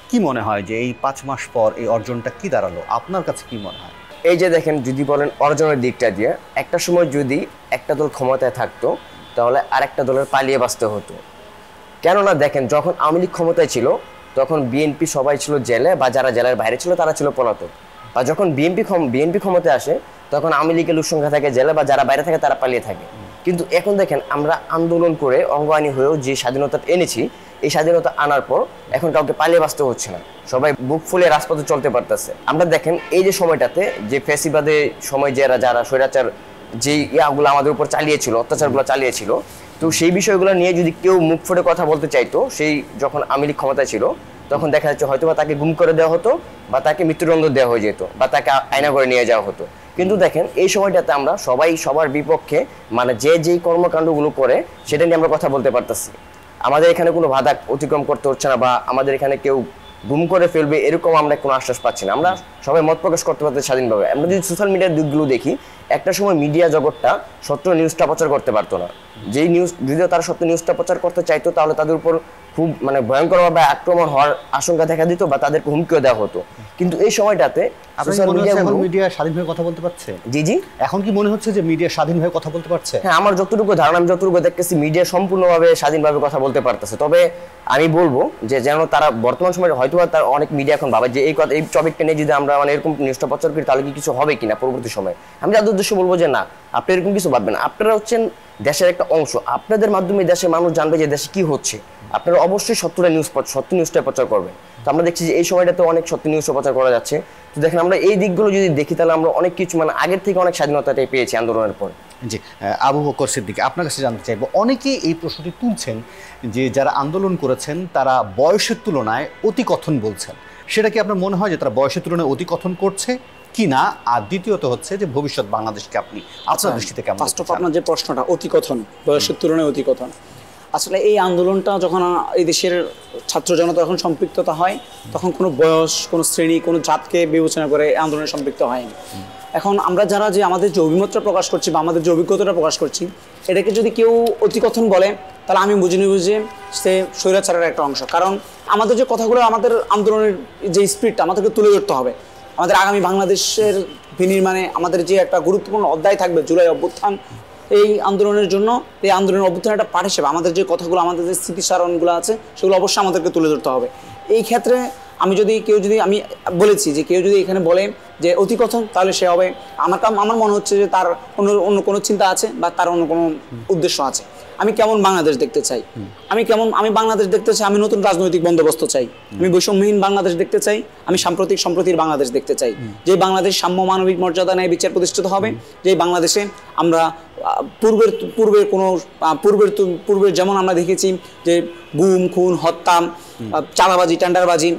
কি মনে হয় যে এই 5 মাস পর এই অর্জনটা কি দাঁড়ালো? আপনার কাছে কি মনে হয়? এই যে দেখেন, যদি বলেন অর্জনের দিকটা দিয়ে, একটা সময় যদি একটা দল ক্ষমতায় থাকতো তাহলে আরেকটা দলের পালিয়ে বাঁচতে হতো। কেননা দেখেন, যখন আওয়ামী লীগ ক্ষমতায় ছিল তখন বিএনপি সবাই ছিল জেলে, বা যারা জেলার বাইরে ছিল তারা ছিল পলাতক। বা যখন বিএনপি ক্ষমতায় আসে তখন আওয়ামী লীগের লোক সংখ্যা থাকে জেলে, বা যারা বাইরে থাকে তারা পালিয়ে থাকে। কিন্তু এখন দেখেন, আমরা আন্দোলন করে অঙ্গ আইনি হয়েও যে স্বাধীনতা এনেছি, এই স্বাধীনতা আনার পর এখন কাউকে পালিয়ে বাঁচতে হচ্ছে না, সবাই বুক ফুলে রাজপথে চলতে পারতেছে। আমরা দেখেন এই যে সময়টাতে যে ফ্যাসিবাদের সময় যারা স্বৈরাচার যে ইয়াগুলো আমাদের উপর চালিয়েছিল, অত্যাচারগুলো চালিয়েছিল, তো সেই বিষয়গুলো নিয়ে যদি কেউ মুখ ফুটে কথা বলতে চাইতো, সেই যখন আওয়ামী লীগ ক্ষমতায় ছিল তখন দেখা যাচ্ছে হয়তো বা তাকে গুম করে দেওয়া হতো, বা তাকে মৃত্যুদণ্ড দেওয়া হয়ে যেত, বা তাকে আয়না করে নিয়ে যাওয়া হতো। কিন্তু দেখেন এই সময়টাতে আমরা সবাই সবার বিপক্ষে, মানে যেই কর্মকাণ্ডগুলো করে সেটা নিয়ে আমরা কথা বলতে পারতেছি। আমাদের এখানে কোনো বাধা অতিক্রম করতে হচ্ছে না, বা আমাদের এখানে কেউ গুম করে ফেলবে এরকম আমরা কোনো আশ্বাস পাচ্ছি না। আমরা সবাই মত প্রকাশ করতে পারছি স্বাধীনভাবে। আমরা যদি সোশ্যাল মিডিয়ার দিকগুলো দেখি, একটা সময় মিডিয়া জগৎটা সত্য নিউজটা প্রচার করতে পারতো না। যেই নিউজ যদিও তারা সত্য নিউজটা প্রচার করতে চাইতো তাহলে তাদের উপর খুব ভয়ঙ্করভাবে আক্রমণ হওয়ার আশঙ্কা দেখা দিত, বা তাদেরকে হুমকিও দেওয়া হতো। কিন্তু এই সময়টাতে মিডিয়া স্বাধীনভাবে কথা বলতে পারছে। জি এখন কি মনে হচ্ছে যে মিডিয়া স্বাধীনভাবে কথা বলতে পারছে? হ্যাঁ, আমার যতটুকু ধারণা, আমি যতটুকু দেখতেছি মিডিয়া সম্পূর্ণভাবে স্বাধীনভাবে কথা বলতে পারতেছে। তবে আমি বলবো যে যেন তারা বর্তমান সময়ে হয়তো তার অনেক মিডিয়া এখন ভাবে যে এই টপিকটা নিয়ে যদি আমরা এরকম নিউজটা প্রচার করি তাহলে কি কিছু হবে কিনা পরবর্তী সময়। আমি তাদের উদ্দেশ্যে বলবো যে না, আপনি এরকম কিছু ভাববেন না। আপনারা হচ্ছেন দেশের একটা অংশ, আপনাদের মাধ্যমে দেশের মানুষ জানবে যে দেশে কি হচ্ছে। আপনারা অবশ্যই সত্য নিউজটা প্রচার করবেন। তো আমরা দেখছি যে এই সময়টাতে অনেক সত্য নিউজটা প্রচার করা যাচ্ছে। তো দেখেন, আমরা এই দিকগুলো যদি দেখি তাহলে আমরা অনেক কিছু আগের থেকে অনেক স্বাধীনতাটাই পেয়েছি আন্দোলনের পর। জি, আবু বকর সিদ্দিক, আপনার কাছে জানতে চাইবো, অনেকেই এই প্রশ্নটি তুলছেন যে যারা আন্দোলন করেছেন তারা বয়সের তুলনায় অতিকথন বলছেন। সেটা কি আপনার মনে হয় যে তারা বয়সের তুলনায় অতিকথন করছে কি না? আর দ্বিতীয়ত হচ্ছে যে ভবিষ্যৎ বাংলাদেশকে আপনি আপনার দৃষ্টিতে কেমন? ফার্স্ট অফ আপনার যে প্রশ্নটা, অতিকথন, বয়সের তুলনায় অতিকথন, আসলে এই আন্দোলনটা যখন এই দেশের ছাত্র জনতা যখন সম্পৃক্ততা হয় তখন কোনো বয়স, কোনো শ্রেণী, কোনো জাতকে বিবেচনা করে আন্দোলনে সম্পৃক্ত হয়নি। এখন আমরা যারা যে আমাদের যে অভিমতটা প্রকাশ করছি বা আমাদের যে অভিজ্ঞতাটা প্রকাশ করছি, এটাকে যদি কেউ অতিকথন বলে তাহলে আমি বুঝে নেব যে সে স্বৈরাচারের একটা অংশ। কারণ আমাদের যে কথাগুলো, আমাদের আন্দোলনের যে স্পিরিটটা আমাদেরকে তুলে ধরতে হবে। আমাদের আগামী বাংলাদেশের বিনির্মাণে আমাদের যে একটা গুরুত্বপূর্ণ অধ্যায় থাকবে জুলাই অভ্যুত্থান, এই আন্দোলনের জন্য, এই আন্দোলনের অভ্যুত্থানের একটা পাঠ হিসেবে আমাদের যে কথাগুলো, আমাদের যে স্মৃতিচারণগুলো আছে সেগুলো অবশ্যই আমাদেরকে তুলে ধরতে হবে। এই ক্ষেত্রে আমি বলেছি যে কেউ যদি এখানে বলে যে অতিকথন, তাহলে সে হবে, আমার মনে হচ্ছে যে তার অন্য কোনো চিন্তা আছে বা তার অন্য কোনো উদ্দেশ্য আছে। আমি কেমন বাংলাদেশ দেখতে চাই, আমি বাংলাদেশ দেখতে চাই, আমি নতুন রাজনৈতিক বন্দোবস্ত চাই, আমি বৈষম্যহীন বাংলাদেশ দেখতে চাই, আমি সাম্প্রতিক সম্প্রতির বাংলাদেশ দেখতে চাই, যে বাংলাদেশ সাম্য, মানবিক মর্যাদা, ন্যায় বিচার প্রতিষ্ঠিত হবে, যে বাংলাদেশে আমরা পূর্বের যেমন আমরা দেখেছি যে গুম, খুন, হত্যা, চাঁদাবাজি, টেন্ডারবাজি,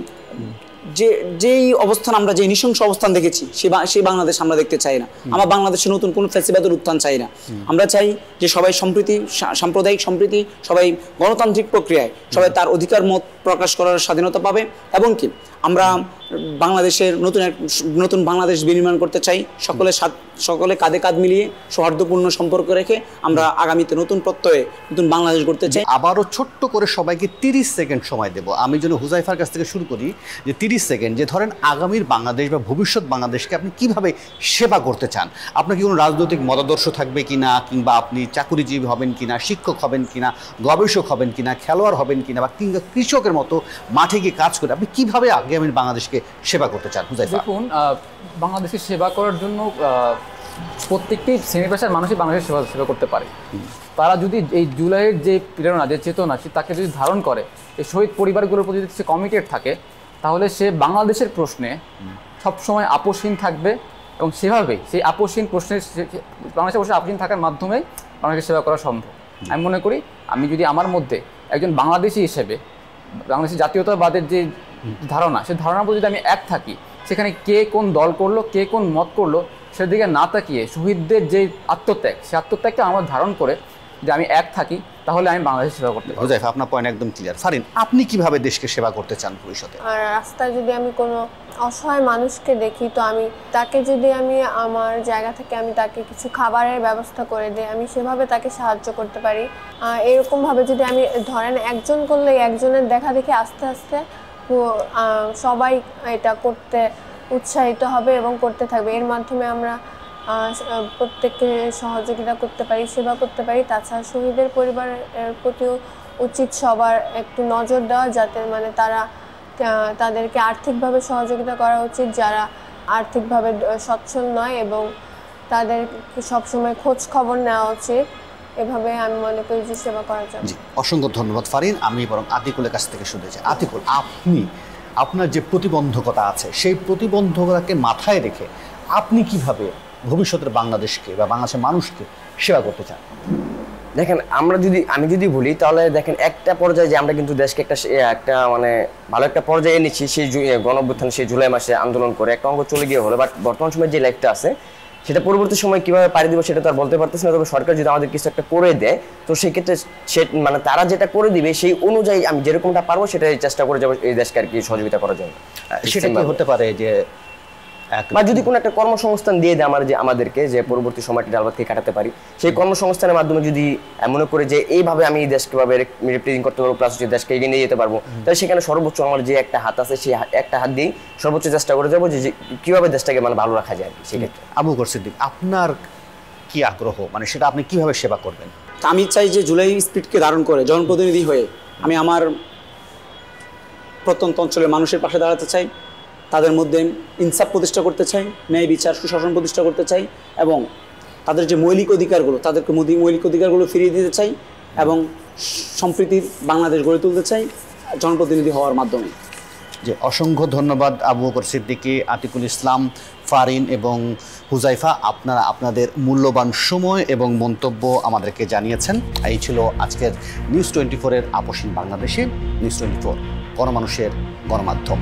যেই অবস্থান আমরা যে নৃশংস অবস্থান দেখেছি সেই বাংলাদেশ আমরা দেখতে চাই না। আমরা বাংলাদেশে নতুন কোনো ফ্যাসিবাদের উত্থান চাই না। আমরা চাই যে সবাই সাম্প্রদায়িক সম্প্রীতি, সবাই গণতান্ত্রিক প্রক্রিয়ায় সবাই তার অধিকার মত প্রকাশ করার স্বাধীনতা পাবে, এবং কি আমরা বাংলাদেশের নতুন বাংলাদেশ বিনির্মাণ করতে চাই। সকলে কাঁধে কাঁধ মিলিয়ে সৌহার্দ্যপূর্ণ সম্পর্ক রেখে আমরা আগামীতে নতুন প্রত্যয়ে নতুন বাংলাদেশ গড়তে চাই। আবারও ছোট্ট করে সবাইকে 30 সেকেন্ড সময় দেব। আমি যেন হুজাইফার কাছ থেকে শুরু করি, যে 30 সেকেন্ড, যে ধরেন আগামীর বাংলাদেশ বা ভবিষ্যৎ বাংলাদেশকে আপনি কিভাবে সেবা করতে চান। আপনার কি কোনো রাজনৈতিক মতাদর্শ থাকবে কিনা, কিংবা আপনি চাকুরিজীবী হবেন কিনা, শিক্ষক হবেন কিনা, গবেষক হবেন কিনা, খেলোয়াড় হবেন কিনা, বা কিংবা কৃষকের মতো মাঠে গিয়ে কাজ করে আপনি কিভাবে আগামীর বাংলাদেশকে সেবা করতে চান হুজাইফা? দেখুন, বাংলাদেশের সেবা করার জন্য প্রত্যেকটি শ্রেণী পেশার মানুষই বাংলাদেশের সেবা করতে পারে। তারা যদি এই জুলাইয়ের যে প্রেরণা, যে চেতনা, তাকে যদি ধারণ করে, এই শহীদ পরিবারগুলোর প্রতি যদি সে কমিটেড থাকে, তাহলে সে বাংলাদেশের প্রশ্নে সবসময় আপোষহীন থাকবে, এবং সেভাবেই সেই আপোষহীন প্রশ্নের বাংলাদেশের প্রশ্নে আপোষহীন থাকার মাধ্যমে বাংলাদেশের সেবা করা সম্ভব। আমি মনে করি আমি যদি আমার মধ্যে একজন বাংলাদেশি হিসেবে বাংলাদেশের জাতীয়তাবাদের যে ধারণা, সেই ধারণার প্রতি যদি আমি এক থাকি, সেখানে কে কোন দল করলো, কে কোন মত করলো, সেদিকে না তাকিয়ে শহীদদের যে আত্মত্যাগ, সেই আত্মত্যাগকে আমার ধারণ করে যে আমি এক থাকি, তাহলে আমি বাংলাদেশ সেবা করতে পারি। হুজাইফা, আপনার পয়েন্ট একদম ক্লিয়ার। ফারিন, আপনি কিভাবে দেশকে সেবা করতে চান ভবিষ্যতে? আর রাস্তায় যদি আমি কোনো অসহায় মানুষকে দেখি, তো আমি তাকে যদি আমি আমার জায়গা থেকে আমি তাকে কিছু খাবারের ব্যবস্থা করে দিই, আমি সেভাবে তাকে সাহায্য করতে পারি। এরকমভাবে যদি আমি ধরেন একজন করলে একজনের দেখা দেখি আস্তে আস্তে সবাই এটা করতে উৎসাহিত হবে এবং করতে থাকবে। এর মাধ্যমে আমরা প্রত্যেককে সহযোগিতা করতে পারি, সেবা করতে পারি। তাছাড়া শহীদের পরিবারের প্রতিও উচিত সবার একটু নজর দেওয়া, যাতে মানে তাদেরকে আর্থিকভাবে সহযোগিতা করা উচিত, যারা আর্থিকভাবে সচ্ছল নয়, এবং তাদের সবসময় খোঁজ খবর নেওয়া উচিত। এভাবে আমি মনে করি যে সেবা করার জন্য। অসংখ্য ধন্যবাদ ফারিন। আমি বরং আতিকুলের কাছ থেকে শুনতে চাই। আতিকুল, আপনার যে প্রতিবন্ধকতা আছে, সেই প্রতিবন্ধকতাকে মাথায় রেখে আপনি কিভাবে ভবিষ্যতের বাংলাদেশকে বা বাংলাদেশের মানুষকে সেবা করতে চান? দেখেন, আমি যদি বলি, তাহলে দেখেন একটা পর্যায়ে যে আমরা কিন্তু দেশকে একটা মানে ভালো একটা পর্যায়ে এনেছি, সেই গণঅভ্যুত্থান, সেই জুলাই মাসে আন্দোলন করে একটা অঙ্গ চলে গিয়ে হলো। বাট বর্তমান সময়ে যে লাইফটা আছে, সেটা পরবর্তী সময় কিভাবে পাড়ি দিব সেটা তো আর বলতে পারতেছি না। তবে সরকার যদি আমাদের কিছু একটা করে দেয়, তো সেক্ষেত্রে মানে তারা যেটা করে দিবে সেই অনুযায়ী আমি যেরকমটা পারবো সেটাই চেষ্টা করে যাবো এই দেশকে আর কি সহযোগিতা করার জন্য। সেটা কি হতে পারে যে, বা যদি কোনো একটা কর্মসংস্থান দিয়ে দেয় আমাদেরকে, যে পরবর্তী সময়টা ডালভাতকে কাটাতে পারি, সেই কর্মসংস্থানের মাধ্যমে যদি মনে করে যে এইভাবে আমি দেশকে ভাবে রিপ্রেজেন্ট করতে পারবো, প্লাস দেশকে এগিয়ে নিয়ে যেতে পারবো, তাহলে সেখানে সর্বোচ্চ আমার যে একটা হাত আছে, সেই একটা হাত দিয়েই সর্বোচ্চ চেষ্টা করে যাবো যে কিভাবে দেশটাকে মানে ভালো রাখা যায় আর কি। সেক্ষেত্রে আবু বকর সিদ্দিক, আপনার কি আগ্রহ, মানে সেটা আপনি কিভাবে সেবা করবেন? আমি চাই যে জুলাই স্পিরিটকে ধারণ করে জনপ্রতিনিধি হয়ে আমি আমার প্রত্যন্ত অঞ্চলের মানুষের পাশে দাঁড়াতে চাই, তাদের মধ্যে ইনসাফ প্রতিষ্ঠা করতে চাই, ন্যায় বিচার সুশাসন প্রতিষ্ঠা করতে চাই, এবং তাদের যে মৌলিক অধিকারগুলো, তাদেরকে মৌলিক অধিকারগুলো ফিরিয়ে দিতে চাই, এবং সম্প্রীতির বাংলাদেশ গড়ে তুলতে চাই জনপ্রতিনিধি হওয়ার মাধ্যমে। যে অসংখ্য ধন্যবাদ আবু বকর সিদ্দিকী, আতিকুল ইসলাম, ফারিন এবং হুজাইফা, আপনারা আপনাদের মূল্যবান সময় এবং মন্তব্য আমাদেরকে জানিয়েছেন। এই ছিল আজকের নিউজ 24-এর আপোষহীন বাংলাদেশে। নিউজ 24, গণমানুষের গণমাধ্যম।